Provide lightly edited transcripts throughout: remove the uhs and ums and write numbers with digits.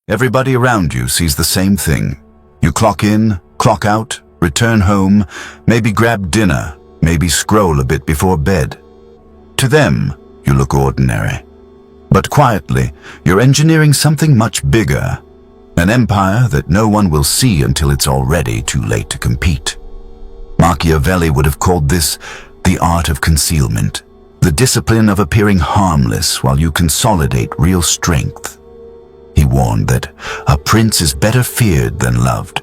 Everybody around you sees the same thing. You clock in, clock out, return home, maybe grab dinner, maybe scroll a bit before bed. To them, you look ordinary. But quietly, you're engineering something much bigger. An empire that no one will see until it's already too late to compete. Machiavelli would have called this the art of concealment, the discipline of appearing harmless while you consolidate real strength. He warned that a prince is better feared than loved,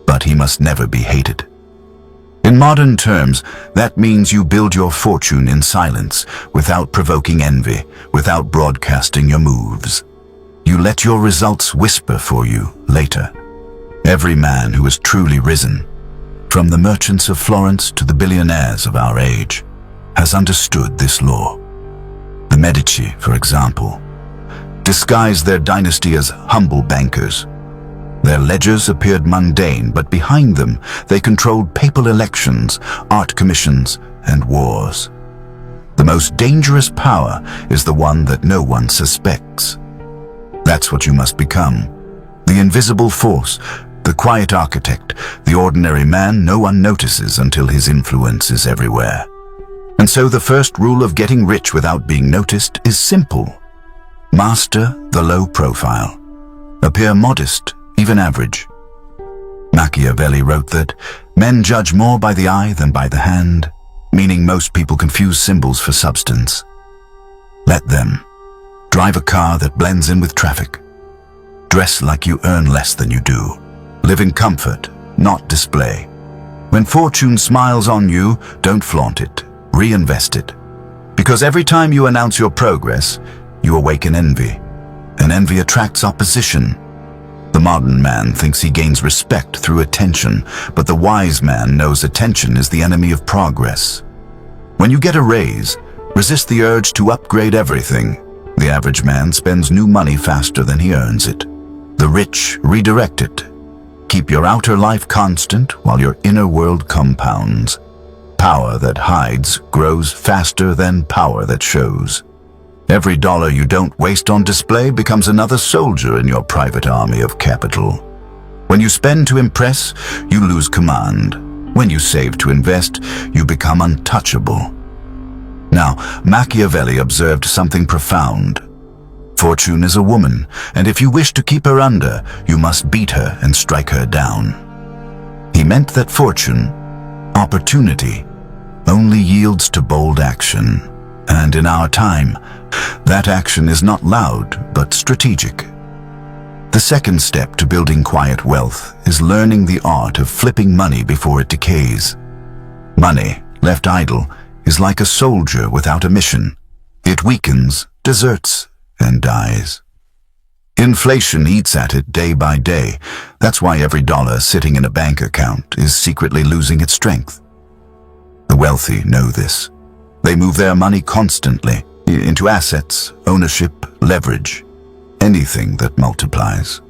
but he must never be hated. In modern terms, that means you build your fortune in silence, without provoking envy, without broadcasting your moves. You let your results whisper for you later. Every man who has truly risen, from the merchants of Florence to the billionaires of our age, has understood this law. The Medici, for example, disguised their dynasty as humble bankers. Their ledgers appeared mundane, but behind them they controlled papal elections, art commissions, and wars. The most dangerous power is the one that no one suspects. That's what you must become. The invisible force, the quiet architect, the ordinary man no one notices until his influence is everywhere. And so the first rule of getting rich without being noticed is simple. Master the low profile. Appear modest, even average. Machiavelli wrote that men judge more by the eye than by the hand, meaning most people confuse symbols for substance. Let them. Drive a car that blends in with traffic. Dress like you earn less than you do. Live in comfort, not display. When fortune smiles on you, don't flaunt it. Reinvest it. Because every time you announce your progress, you awaken envy. And envy attracts opposition. The modern man thinks he gains respect through attention, but the wise man knows attention is the enemy of progress. When you get a raise, resist the urge to upgrade everything. The average man spends new money faster than he earns it. The rich redirect it. Keep your outer life constant while your inner world compounds. Power that hides grows faster than power that shows. Every dollar you don't waste on display becomes another soldier in your private army of capital. When you spend to impress, you lose command. When you save to invest, you become untouchable. Now, Machiavelli observed something profound. Fortune is a woman, and if you wish to keep her under, you must beat her and strike her down. He meant that fortune, opportunity, only yields to bold action. And in our time, that action is not loud, but strategic. The second step to building quiet wealth is learning the art of flipping money before it decays. Money, left idle, is like a soldier without a mission. It weakens, deserts, and dies. Inflation eats at it day by day. That's why every dollar sitting in a bank account is secretly losing its strength. The wealthy know this. They move their money constantly into assets, ownership, leverage, anything that multiplies.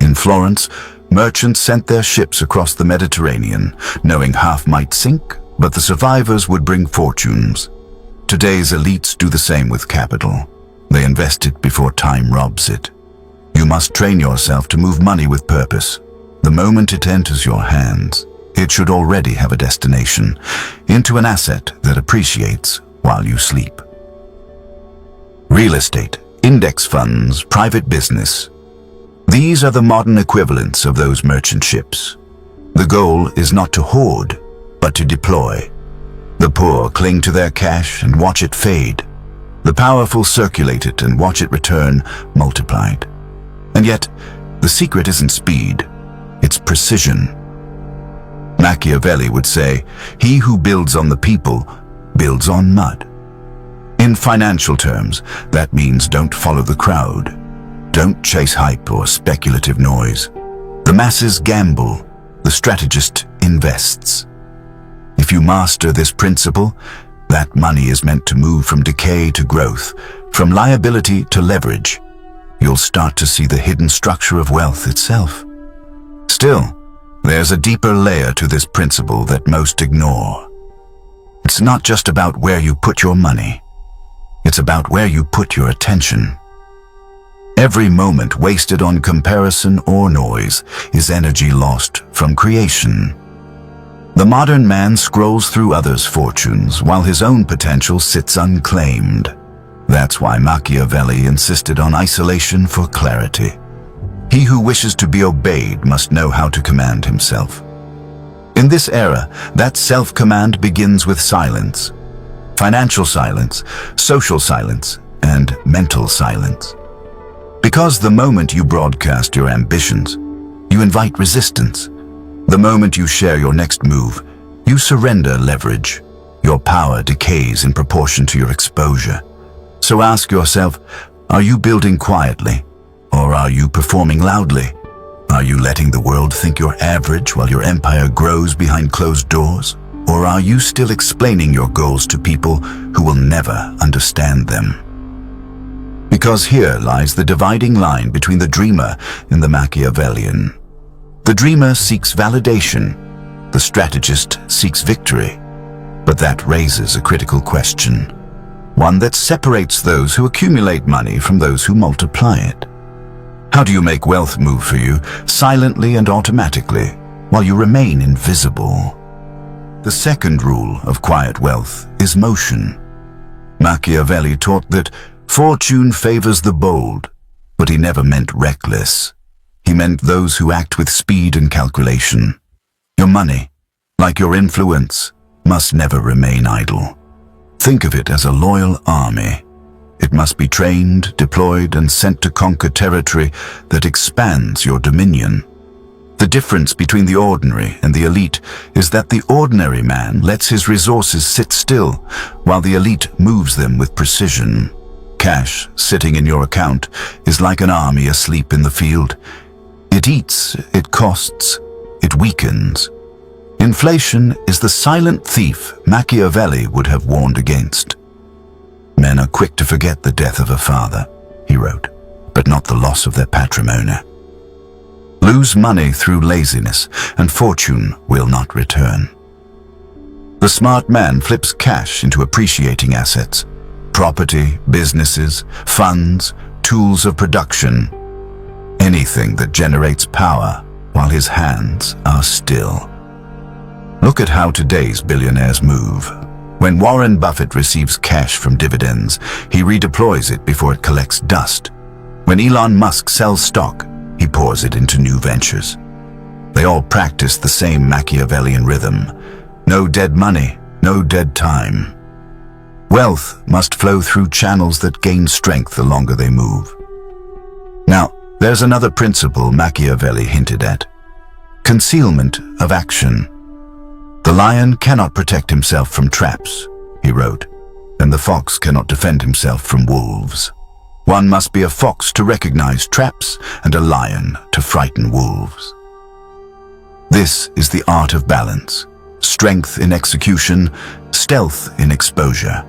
In Florence, merchants sent their ships across the Mediterranean, knowing half might sink, but the survivors would bring fortunes. Today's elites do the same with capital. They invest it before time robs it. You must train yourself to move money with purpose. The moment it enters your hands, it should already have a destination, into an asset that appreciates while you sleep. Real estate, index funds, private business. These are the modern equivalents of those merchant ships. The goal is not to hoard, but to deploy. The poor cling to their cash and watch it fade. The powerful circulate it and watch it return multiplied. And yet, the secret isn't speed, it's precision. Machiavelli would say, he who builds on the people builds on mud. In financial terms, that means don't follow the crowd. Don't chase hype or speculative noise. The masses gamble, the strategist invests. If you master this principle, that money is meant to move from decay to growth, from liability to leverage. You'll start to see the hidden structure of wealth itself. Still, there's a deeper layer to this principle that most ignore. It's not just about where you put your money. It's about where you put your attention. Every moment wasted on comparison or noise is energy lost from creation. The modern man scrolls through others' fortunes while his own potential sits unclaimed. That's why Machiavelli insisted on isolation for clarity. He who wishes to be obeyed must know how to command himself. In this era, that self-command begins with silence. Financial silence, social silence, and mental silence. Because the moment you broadcast your ambitions, you invite resistance. The moment you share your next move, you surrender leverage. Your power decays in proportion to your exposure. So ask yourself, are you building quietly, or are you performing loudly? Are you letting the world think you're average while your empire grows behind closed doors? Or are you still explaining your goals to people who will never understand them? Because here lies the dividing line between the dreamer and the Machiavellian. The dreamer seeks validation. The strategist seeks victory. But that raises a critical question, one that separates those who accumulate money from those who multiply it. How do you make wealth move for you silently and automatically while you remain invisible? The second rule of quiet wealth is motion. Machiavelli taught that fortune favors the bold, but he never meant reckless. He meant those who act with speed and calculation. Your money, like your influence, must never remain idle. Think of it as a loyal army. It must be trained, deployed, and sent to conquer territory that expands your dominion. The difference between the ordinary and the elite is that the ordinary man lets his resources sit still, while the elite moves them with precision. Cash sitting in your account is like an army asleep in the field. It eats, it costs, it weakens. Inflation is the silent thief Machiavelli would have warned against. Men are quick to forget the death of a father, he wrote, but not the loss of their patrimony. Lose money through laziness, and fortune will not return. The smart man flips cash into appreciating assets. Property, businesses, funds, tools of production. Anything that generates power while his hands are still. Look at how today's billionaires move. When Warren Buffett receives cash from dividends, he redeploys it before it collects dust. When Elon Musk sells stock, he pours it into new ventures. They all practice the same Machiavellian rhythm. No dead money, no dead time. Wealth must flow through channels that gain strength the longer they move. Now, there's another principle Machiavelli hinted at. Concealment of action. The lion cannot protect himself from traps, he wrote, and the fox cannot defend himself from wolves. One must be a fox to recognize traps and a lion to frighten wolves. This is the art of balance. Strength in execution, stealth in exposure.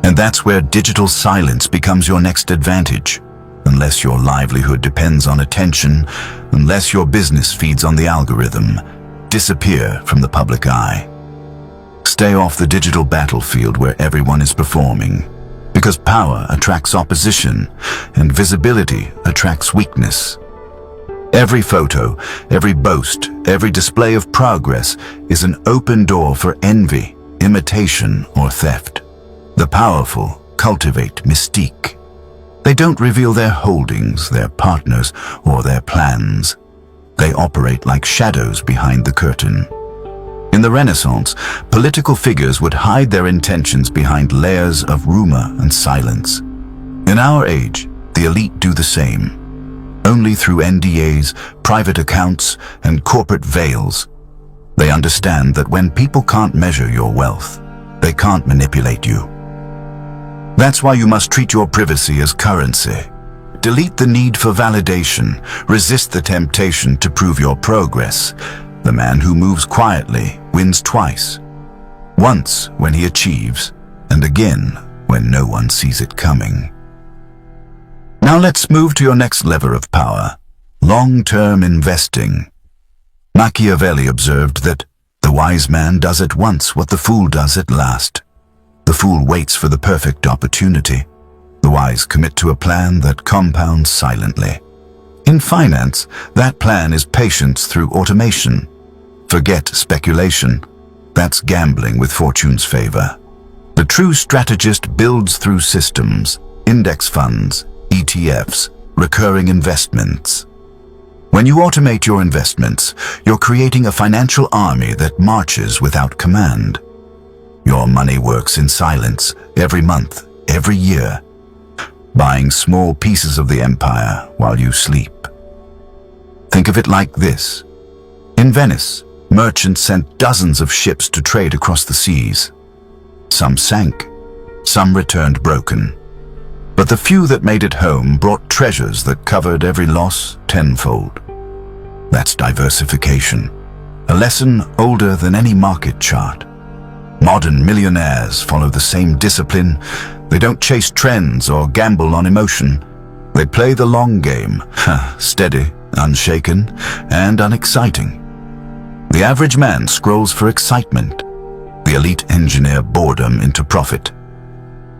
And that's where digital silence becomes your next advantage. Unless your livelihood depends on attention, unless your business feeds on the algorithm, disappear from the public eye. Stay off the digital battlefield where everyone is performing, because power attracts opposition and visibility attracts weakness. Every photo, every boast, every display of progress is an open door for envy, imitation, or theft. The powerful cultivate mystique. They don't reveal their holdings, their partners, or their plans. They operate like shadows behind the curtain. In the Renaissance, political figures would hide their intentions behind layers of rumor and silence. In our age, the elite do the same. Only through NDAs, private accounts, and corporate veils. They understand that when people can't measure your wealth, they can't manipulate you. That's why you must treat your privacy as currency. Delete the need for validation. Resist the temptation to prove your progress. The man who moves quietly wins twice. Once when he achieves, and again when no one sees it coming. Now let's move to your next lever of power, long-term investing. Machiavelli observed that the wise man does at once what the fool does at last. The fool waits for the perfect opportunity. The wise commit to a plan that compounds silently. In finance, that plan is patience through automation. Forget speculation. That's gambling with fortune's favor. The true strategist builds through systems, index funds, ETFs, recurring investments. When you automate your investments, you're creating a financial army that marches without command. Your money works in silence, every month, every year, buying small pieces of the empire while you sleep. Think of it like this. In Venice, merchants sent dozens of ships to trade across the seas. Some sank, some returned broken. But the few that made it home brought treasures that covered every loss tenfold. That's diversification, a lesson older than any market chart. Modern millionaires follow the same discipline. They don't chase trends or gamble on emotion. They play the long game, steady, unshaken, and unexciting. The average man scrolls for excitement. The elite engineer boredom into profit.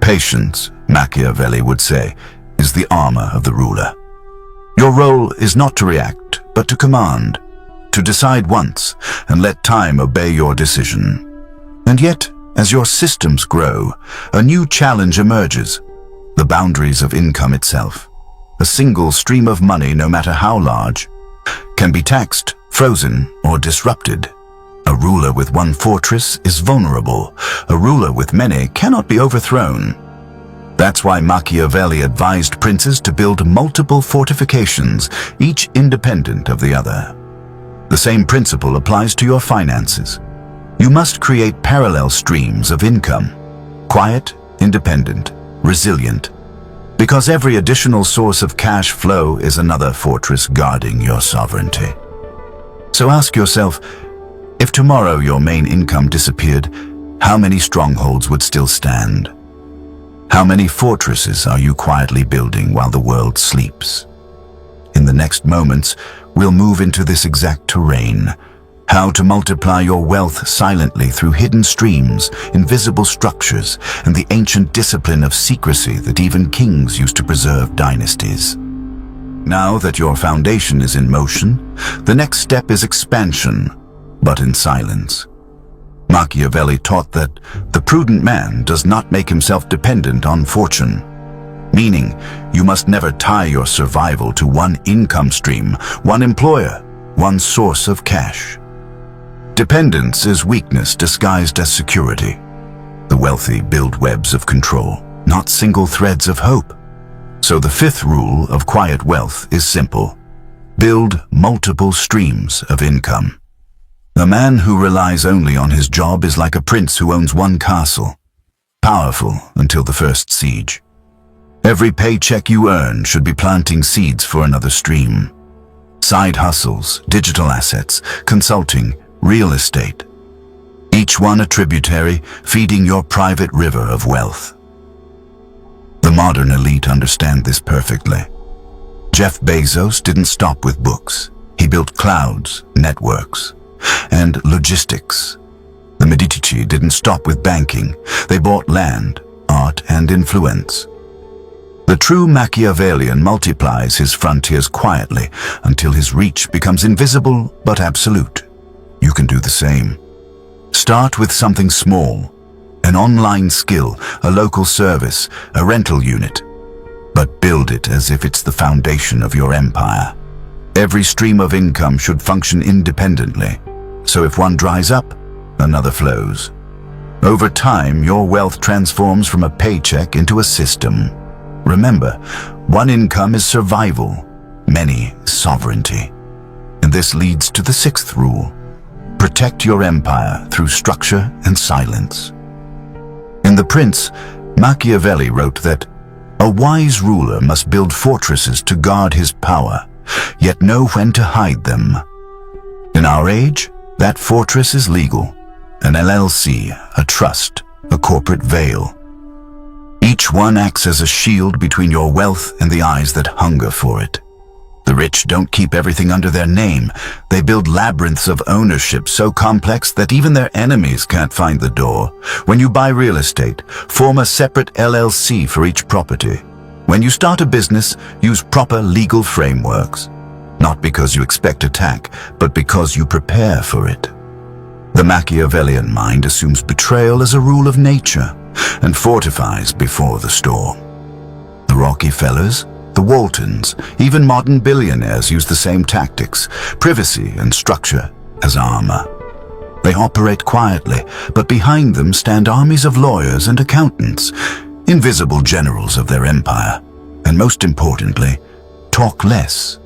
Patience, Machiavelli would say, is the armor of the ruler. Your role is not to react, but to command, to decide once and let time obey your decision. And yet, as your systems grow, a new challenge emerges, the boundaries of income itself. A single stream of money, no matter how large, can be taxed, frozen, or disrupted. A ruler with one fortress is vulnerable. A ruler with many cannot be overthrown. That's why Machiavelli advised princes to build multiple fortifications, each independent of the other. The same principle applies to your finances. You must create parallel streams of income, quiet, independent, resilient, because every additional source of cash flow is another fortress guarding your sovereignty. So ask yourself, if tomorrow your main income disappeared, how many strongholds would still stand? How many fortresses are you quietly building while the world sleeps? In the next moments, we'll move into this exact terrain. How to multiply your wealth silently through hidden streams, invisible structures, and the ancient discipline of secrecy that even kings used to preserve dynasties. Now that your foundation is in motion, the next step is expansion, but in silence. Machiavelli taught that the prudent man does not make himself dependent on fortune, meaning you must never tie your survival to one income stream, one employer, one source of cash. Dependence is weakness disguised as security. The wealthy build webs of control, not single threads of hope. So the fifth rule of quiet wealth is simple. Build multiple streams of income. A man who relies only on his job is like a prince who owns one castle, powerful until the first siege. Every paycheck you earn should be planting seeds for another stream. Side hustles, digital assets, consulting, real estate. Each one a tributary feeding your private river of wealth. The modern elite understand this perfectly. Jeff Bezos didn't stop with books. He built clouds, networks, and logistics. The Medici didn't stop with banking. They bought land, art, and influence. The true Machiavellian multiplies his frontiers quietly until his reach becomes invisible but absolute. You can do the same. Start with something small, an online skill, a local service, a rental unit, but build it as if it's the foundation of your empire. Every stream of income should function independently, so if one dries up, another flows. Over time, your wealth transforms from a paycheck into a system. Remember, one income is survival, many sovereignty. And this leads to the sixth rule. Protect your empire through structure and silence. In The Prince, Machiavelli wrote that a wise ruler must build fortresses to guard his power, yet know when to hide them. In our age, that fortress is legal, an LLC, a trust, a corporate veil. Each one acts as a shield between your wealth and the eyes that hunger for it. The rich don't keep everything under their name. They build labyrinths of ownership so complex that even their enemies can't find the door. When you buy real estate, form a separate LLC for each property. When you start a business, use proper legal frameworks. Not because you expect attack, but because you prepare for it. The Machiavellian mind assumes betrayal as a rule of nature and fortifies before the storm. The Rockefellers, the Waltons, even modern billionaires use the same tactics, privacy and structure as armor. They operate quietly, but behind them stand armies of lawyers and accountants, invisible generals of their empire, and most importantly, talk less.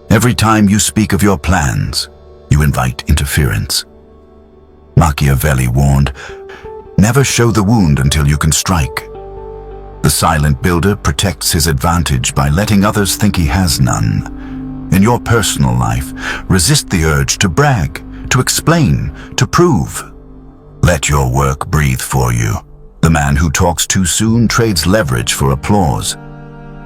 Every time you speak of your plans, you invite interference. Machiavelli warned, "Never show the wound until you can strike." The silent builder protects his advantage by letting others think he has none. In your personal life, resist the urge to brag, to explain, to prove. Let your work breathe for you. The man who talks too soon trades leverage for applause.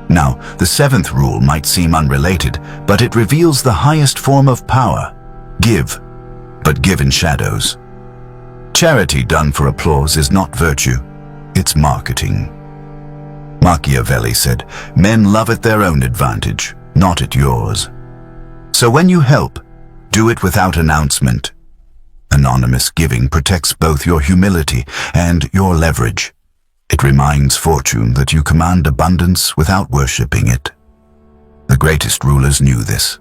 Now, the seventh rule might seem unrelated, but it reveals the highest form of power. Give, but give in shadows. Charity done for applause is not virtue, it's marketing. Machiavelli said, "Men love at their own advantage, not at yours." So when you help, do it without announcement. Anonymous giving protects both your humility and your leverage. It reminds fortune that you command abundance without worshipping it. The greatest rulers knew this.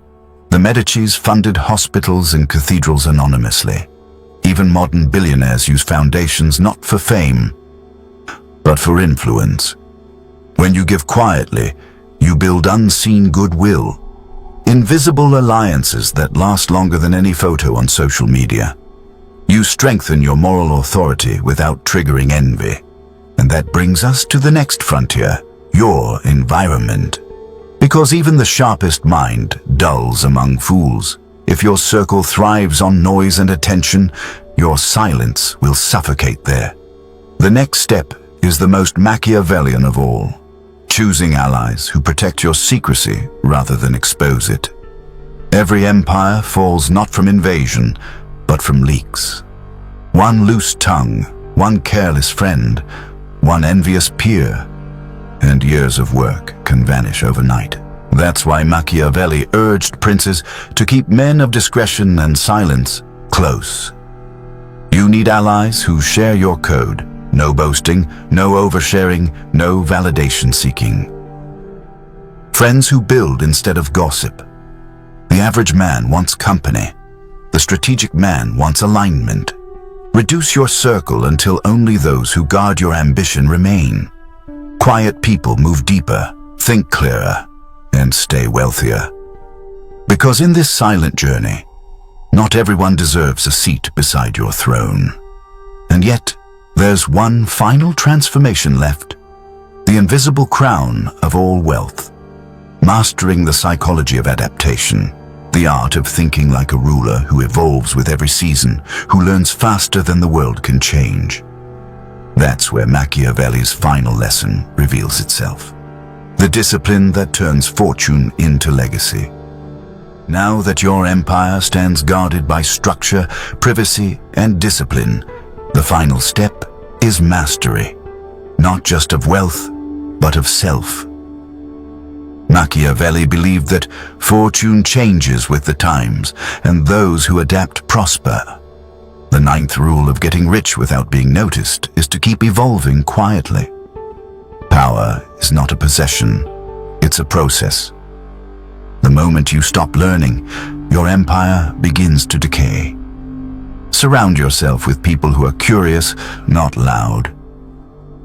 The Medicis funded hospitals and cathedrals anonymously. Even modern billionaires use foundations not for fame, but for influence. When you give quietly, you build unseen goodwill, invisible alliances that last longer than any photo on social media. You strengthen your moral authority without triggering envy. And that brings us to the next frontier, your environment. Because even the sharpest mind dulls among fools. If your circle thrives on noise and attention, your silence will suffocate there. The next step is the most Machiavellian of all. Choosing allies who protect your secrecy rather than expose it. Every empire falls not from invasion, but from leaks. One loose tongue, one careless friend, one envious peer, and years of work can vanish overnight. That's why Machiavelli urged princes to keep men of discretion and silence close. You need allies who share your code. No boasting, no oversharing, no validation seeking. Friends who build instead of gossip. The average man wants company. The strategic man wants alignment. Reduce your circle until only those who guard your ambition remain. Quiet people move deeper, think clearer, and stay wealthier. Because in this silent journey, not everyone deserves a seat beside your throne. And yet, there's one final transformation left, the invisible crown of all wealth. Mastering the psychology of adaptation, the art of thinking like a ruler who evolves with every season, who learns faster than the world can change. That's where Machiavelli's final lesson reveals itself. The discipline that turns fortune into legacy. Now that your empire stands guarded by structure, privacy, and discipline, the final step is mastery, not just of wealth, but of self. Machiavelli believed that fortune changes with the times, and those who adapt prosper. The ninth rule of getting rich without being noticed is to keep evolving quietly. Power is not a possession, it's a process. The moment you stop learning, your empire begins to decay. Surround yourself with people who are curious, not loud.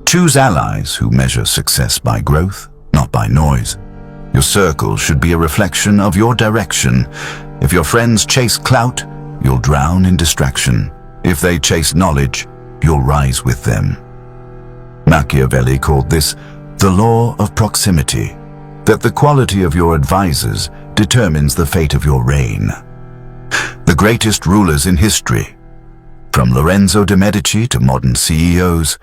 Choose allies who measure success by growth, not by noise. Your circle should be a reflection of your direction. If your friends chase clout, you'll drown in distraction. If they chase knowledge, you'll rise with them. Machiavelli called this the law of proximity, that the quality of your advisors determines the fate of your reign. The greatest rulers in history, from Lorenzo de' Medici to modern CEOs,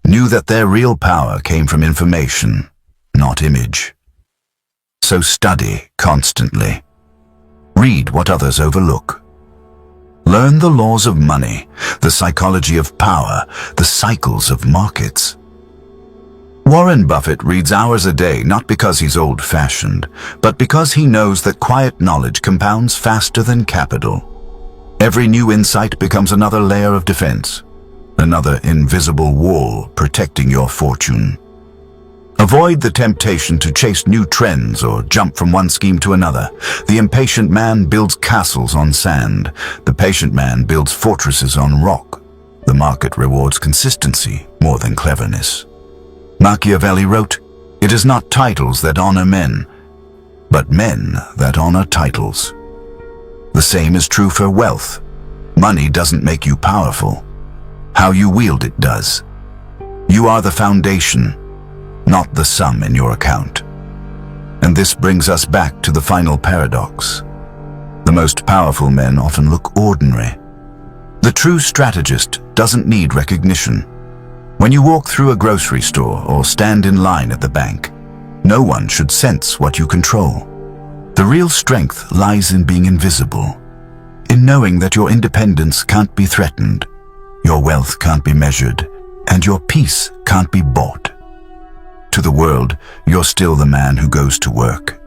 knew that their real power came from information, not image. So study constantly. Read what others overlook. Learn the laws of money, the psychology of power, the cycles of markets. Warren Buffett reads hours a day not because he's old-fashioned, but because he knows that quiet knowledge compounds faster than capital. Every new insight becomes another layer of defense, another invisible wall protecting your fortune. Avoid the temptation to chase new trends or jump from one scheme to another. The impatient man builds castles on sand. The patient man builds fortresses on rock. The market rewards consistency more than cleverness. Machiavelli wrote, "It is not titles that honor men, but men that honor titles." The same is true for wealth. Money doesn't make you powerful. How you wield it does. You are the foundation, not the sum in your account. And this brings us back to the final paradox. The most powerful men often look ordinary. The true strategist doesn't need recognition. When you walk through a grocery store or stand in line at the bank, no one should sense what you control. The real strength lies in being invisible, in knowing that your independence can't be threatened, your wealth can't be measured, and your peace can't be bought. To the world, you're still the man who goes to work,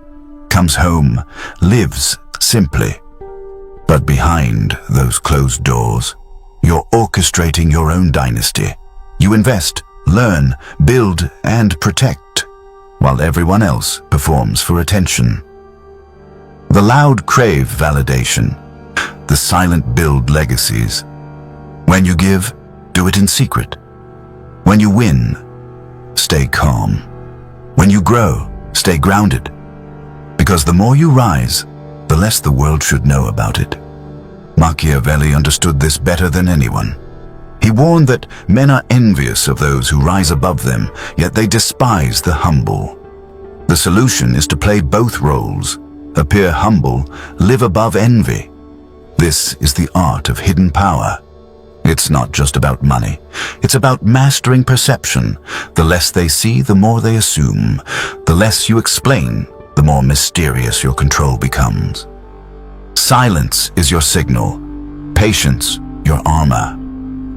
comes home, lives simply. But behind those closed doors, you're orchestrating your own dynasty. You invest, learn, build, and protect, while everyone else performs for attention. The loud crave validation. The silent build legacies. When you give, do it in secret. When you win, stay calm. When you grow, stay grounded. Because the more you rise, the less the world should know about it. Machiavelli understood this better than anyone. He warned that men are envious of those who rise above them, yet they despise the humble. The solution is to play both roles, appear humble, live above envy. This is the art of hidden power. It's not just about money. It's about mastering perception. The less they see, the more they assume. The less you explain, the more mysterious your control becomes. Silence is your signal. Patience, your armor.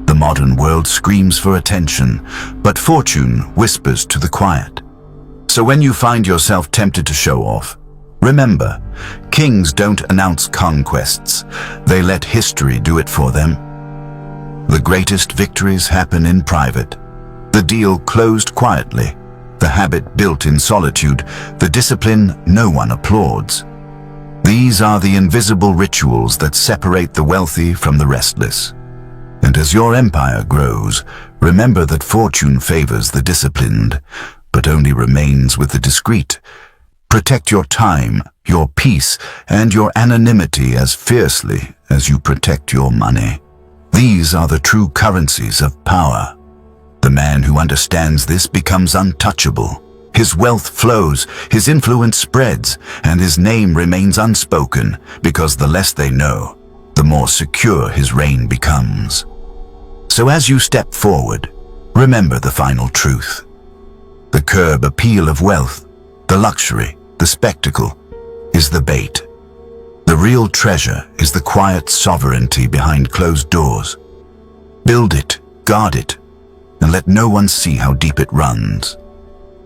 The modern world screams for attention, but fortune whispers to the quiet. So when you find yourself tempted to show off, remember, kings don't announce conquests. They let history do it for them. The greatest victories happen in private. The deal closed quietly. The habit built in solitude. The discipline no one applauds. These are the invisible rituals that separate the wealthy from the restless. And as your empire grows, remember that fortune favors the disciplined, but only remains with the discreet. Protect your time, your peace, and your anonymity as fiercely as you protect your money. These are the true currencies of power. The man who understands this becomes untouchable. His wealth flows, his influence spreads, and his name remains unspoken, because the less they know, the more secure his reign becomes. So as you step forward, remember the final truth. The curb appeal of wealth, the luxury, the spectacle, is the bait. The real treasure is the quiet sovereignty behind closed doors. Build it, guard it, and let no one see how deep it runs.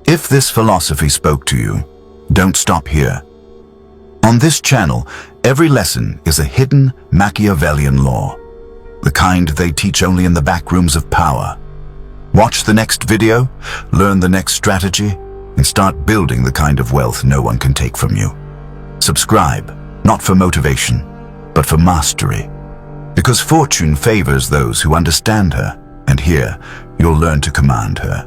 If this philosophy spoke to you, don't stop here. On this channel, every lesson is a hidden Machiavellian law, the kind they teach only in the back rooms of power. Watch the next video, learn the next strategy, and start building the kind of wealth no one can take from you. Subscribe, not for motivation, but for mastery. Because fortune favors those who understand her, and here you'll learn to command her.